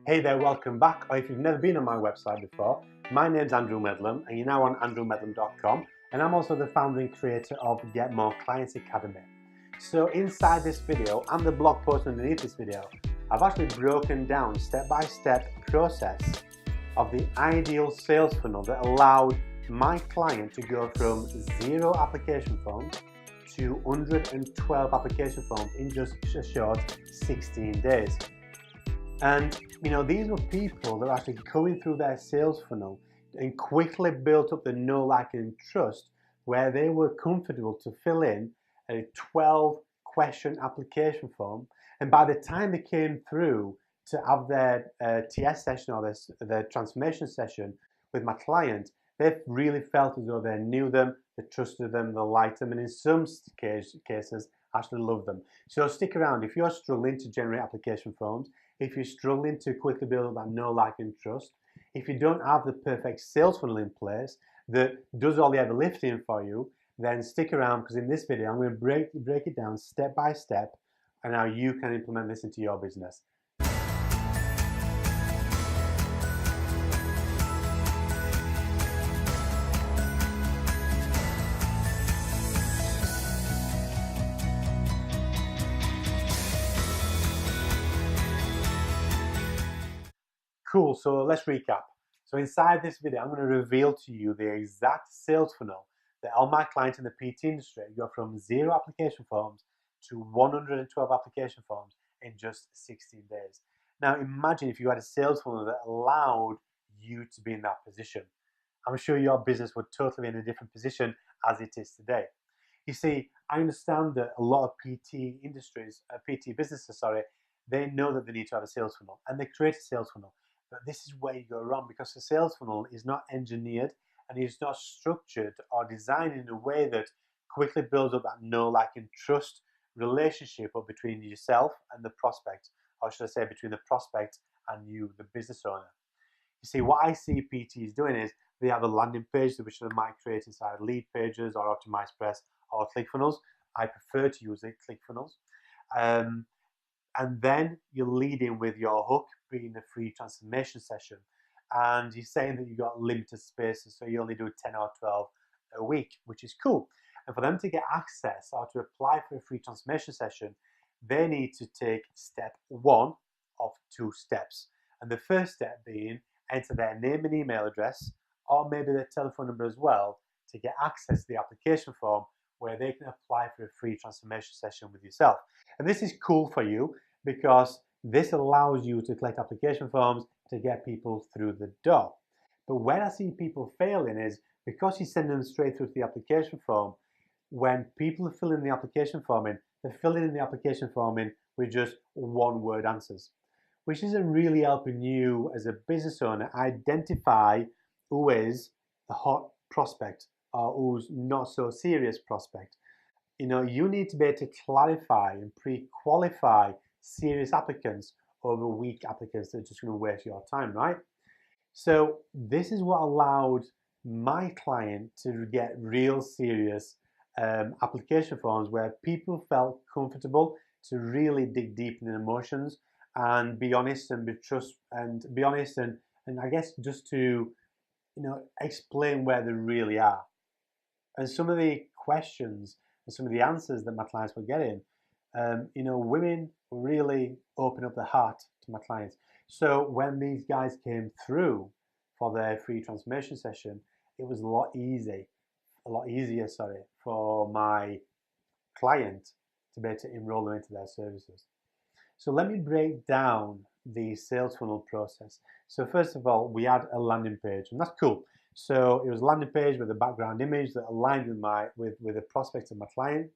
Hey there, welcome back. Or if you've never been on my website before, my name's Andrew Medlam and you're now on andrewmedlam.com, and I'm also the founder and creator of Get More Clients Academy. So inside this video and the blog post underneath this video, I've actually broken down step-by-step process of the ideal sales funnel that allowed my client to go from 0 application forms to 112 application forms in just a short 16 days. And these were people that were actually going through their sales funnel and quickly built up the know, like, and trust, where they were comfortable to fill in a 12-question application form. And by the time they came through to have their TS session or their transformation session with my client, they really felt as though they knew them, they trusted them, they liked them, and in some cases actually loved them. So stick around. If you're struggling to generate application forms, if you're struggling to quickly build that know, like, and trust, if you don't have the perfect sales funnel in place that does all the heavy lifting for you, then stick around, because in this video I'm going to break it down step by step and how you can implement this into your business. Cool, so let's recap. So inside this video, I'm going to reveal to you the exact sales funnel that all my clients in the PT industry go from 0 application forms to 112 application forms in just 16 days. Now imagine if you had a sales funnel that allowed you to be in that position. I'm sure your business would totally be in a different position as it is today. You see, I understand that a lot of PT businesses, they know that they need to have a sales funnel and they create a sales funnel. But this is where you go wrong, because the sales funnel is not engineered and is not structured or designed in a way that quickly builds up that know, like, and trust relationship between yourself and the prospect, or should I say between the prospect and you, the business owner. You see, what I see PTs doing is they have a landing page which they might create inside Lead Pages or OptimizePress or ClickFunnels. I prefer to use ClickFunnels. And then you're leading with your hook being the free transformation session. And you're saying that you've got limited spaces, so you only do 10 or 12 a week, which is cool. And for them to get access or to apply for a free transformation session, they need to take step 1 of 2 steps. And the first step being enter their name and email address, or maybe their telephone number as well, to get access to the application form where they can apply for a free transformation session with yourself. And this is cool for you because this allows you to collect application forms to get people through the door. But where I see people failing is because you send them straight through to the application form, when people are filling the application form in, they're filling in the application form in with just one-word answers, which isn't really helping you as a business owner identify who is the hot prospect or who's not so serious prospect. You need to be able to clarify and pre-qualify serious applicants over weak applicants that are just going to waste your time, right? So this is what allowed my client to get real serious application forms where people felt comfortable to really dig deep in their emotions and be honest and be honest and I guess just to explain where they really are. And some of the questions and some of the answers that my clients were getting, women really open up their heart to my clients. So when these guys came through for their free transformation session, it was a lot easier for my client to be able to enroll them into their services. So let me break down the sales funnel process. So first of all, we had a landing page, and that's cool. So it was a landing page with a background image that aligned with the prospect of my client,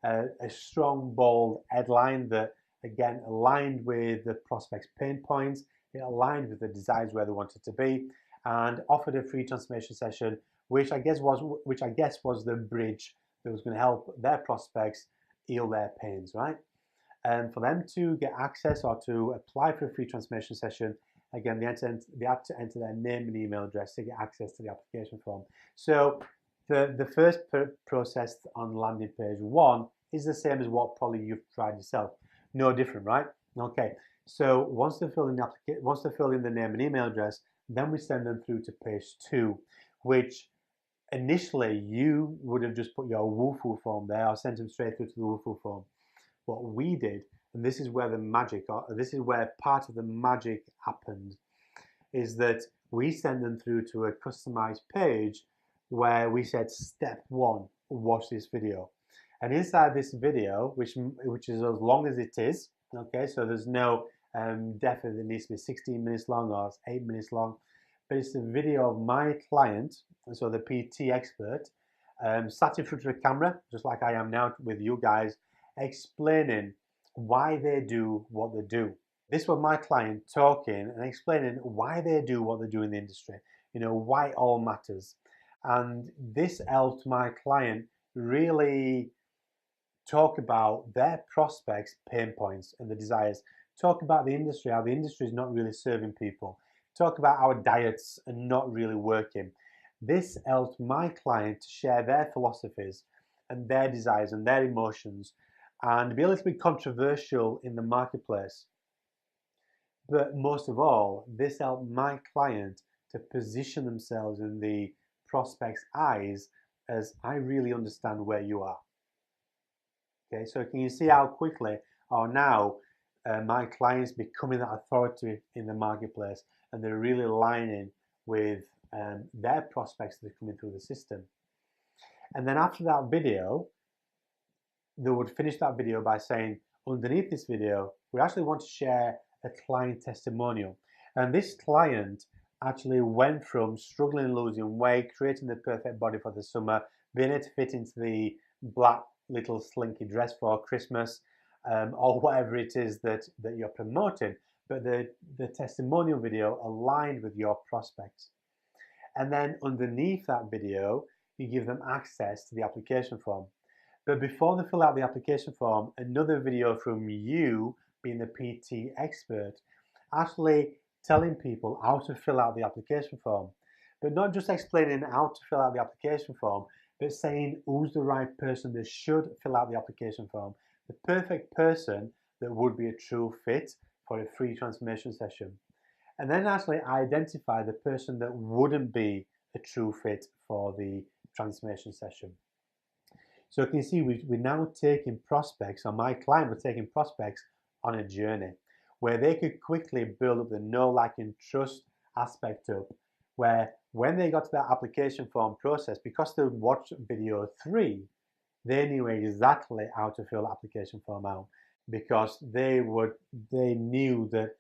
a strong, bold headline that again aligned with the prospect's pain points, it aligned with the desires where they wanted to be, and offered a free transformation session, which I guess was the bridge that was going to help their prospects heal their pains, right? And for them to get access or to apply for a free transformation session, again, they had to enter their name and email address to get access to the application form. So the first process on landing page 1 is the same as what probably you've tried yourself. No different, right? Okay, So once they fill in the name and email address, then we send them through to page 2, which initially you would have just put your Wufoo form there or sent them straight through to the Wufoo form. What we did, and this is where this is where part of the magic happened, is that we send them through to a customized page where we said, step 1, watch this video. And inside this video, which is as long as it is, okay, so there's no definitely needs to be 16 minutes long or 8 minutes long, but it's a video of my client, so the PT expert, sat in front of a camera, just like I am now with you guys, explaining why they do what they do. This was my client talking and explaining why they do what they do in the industry, why it all matters. And this helped my client really talk about their prospects' pain points and the desires. Talk about the industry, how the industry is not really serving people. Talk about our diets are not really working. This helped my client to share their philosophies and their desires and their emotions and be a little bit controversial in the marketplace. But most of all, this helped my client to position themselves in the prospect's eyes as I really understand where you are. Okay, so can you see how quickly or now my clients becoming that authority in the marketplace, and they're really aligning with their prospects that are coming through the system. And then after that video, they would finish that video by saying, underneath this video, we actually want to share a client testimonial. And this client actually went from struggling losing weight, creating the perfect body for the summer, being able to fit into the black little slinky dress for Christmas, or whatever it is that you're promoting, but the testimonial video aligned with your prospects. And then underneath that video, you give them access to the application form. But before they fill out the application form, another video from you, being the PT expert, actually telling people how to fill out the application form. But not just explaining how to fill out the application form, but saying who's the right person that should fill out the application form. The perfect person that would be a true fit for a free transformation session. And then actually identify the person that wouldn't be a true fit for the transformation session. So you can see we're now taking prospects, or my client was taking prospects on a journey where they could quickly build up the know, like, and trust aspect up, where when they got to that application form process, because they watched video 3, they knew exactly how to fill the application form out, because they knew that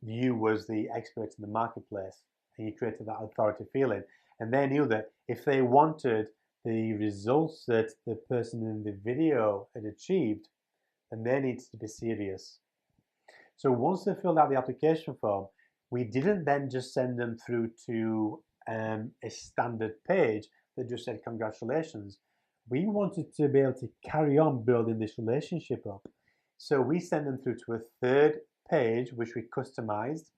you was the expert in the marketplace and you created that authority feeling. And they knew that if they wanted the results that the person in the video had achieved, then they needed to be serious. So once they filled out the application form, we didn't then just send them through to a standard page that just said congratulations. We wanted to be able to carry on building this relationship up. So we send them through to a third page, which we customized,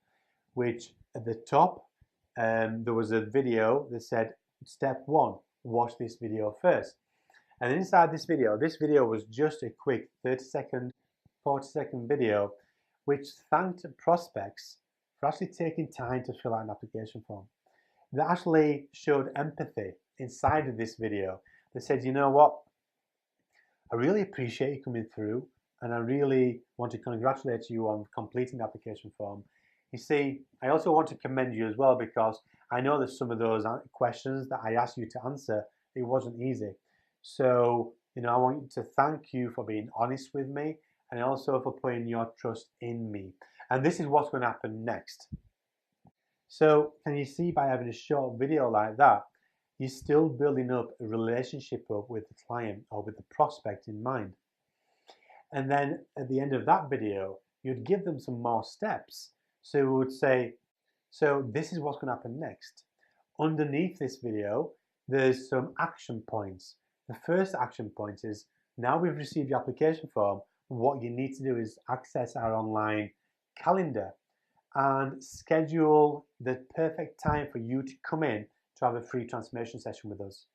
which at the top, there was a video that said, step 1, watch this video first. And inside this video was just a quick 30-second, 40-second video, which thanked prospects for actually taking time to fill out an application form. They actually showed empathy inside of this video. They said, you know what, I really appreciate you coming through, and I really want to congratulate you on completing the application form. You see, I also want to commend you as well, because I know that some of those questions that I asked you to answer, it wasn't easy. So, I want to thank you for being honest with me, and also for putting your trust in me. And this is what's going to happen next. So can you see, by having a short video like that, you're still building up a relationship up with the client or with the prospect in mind. And then at the end of that video, you'd give them some more steps. So we would say, so this is what's going to happen next. Underneath this video, there's some action points. The first action point is, now we've received your application form, what you need to do is access our online calendar and schedule the perfect time for you to come in to have a free transformation session with us.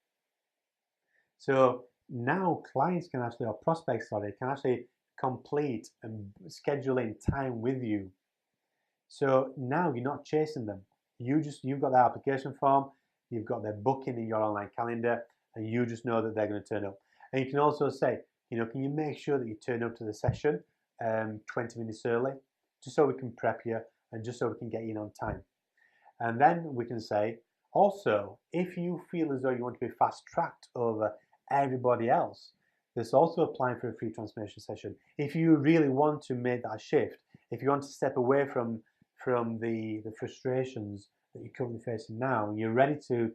So now clients can actually, or prospects, sorry, can actually complete and schedule in time with you So now you're not chasing them. You've got their application form, you've got their booking in your online calendar, and you just know that they're going to turn up. And you can also say, can you make sure that you turn up to the session 20 minutes early, just so we can prep you and just so we can get you in on time. And then we can say, also, if you feel as though you want to be fast-tracked over everybody else, there's also applying for a free transformation session. If you really want to make that shift, if you want to step away from the frustrations that you're currently facing now, and you're ready to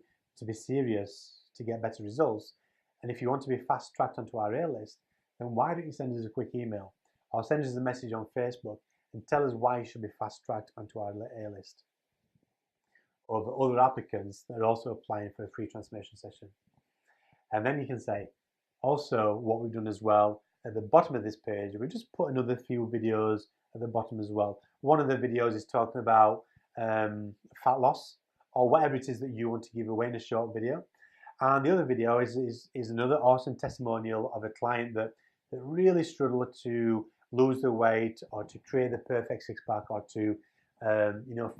be serious to get better results, and if you want to be fast-tracked onto our A list, then why don't you send us a quick email or send us a message on Facebook and tell us why you should be fast-tracked onto our A list of other applicants that are also applying for a free transformation session. And then you can say, also what we've done as well, at the bottom of this page, we just put another few videos at the bottom as well. One of the videos is talking about fat loss or whatever it is that you want to give away in a short video. And the other video is another awesome testimonial of a client that really struggled to lose the weight or to create the perfect six-pack or to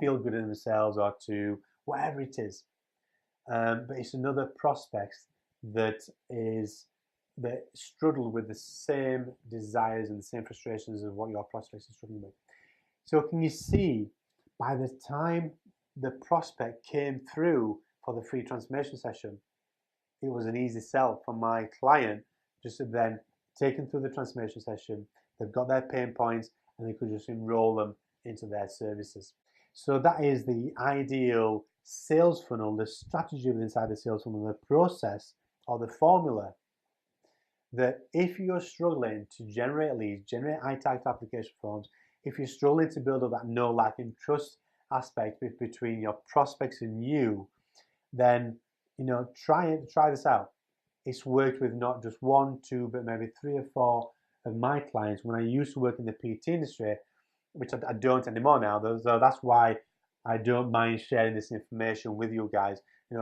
feel good in themselves or to whatever it is. But it's another prospect that struggle with the same desires and the same frustrations of what your prospects are struggling with. So can you see, by the time the prospect came through for the free transformation session, it was an easy sell for my client just to then take them through the transformation session. They've got their pain points and they could just enroll them into their services. So that is the ideal sales funnel, the strategy inside the sales funnel, the process or the formula that if you're struggling to generate leads, generate high-tagged application forms, if you're struggling to build up that know, like, and trust aspect between your prospects and you, then try this out. It's worked with not just one, two, but maybe 3 or 4 of my clients when I used to work in the PT industry, which I don't anymore now. So that's why I don't mind sharing this information with you guys.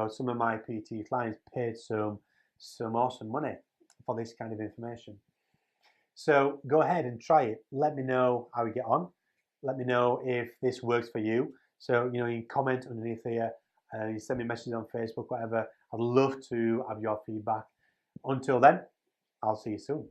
Some of my PT clients paid some awesome money for this kind of information. So go ahead and try it. Let me know how you get on. Let me know if this works for you. So you can comment underneath here. You send me messages on Facebook, whatever. I'd love to have your feedback. Until then, I'll see you soon.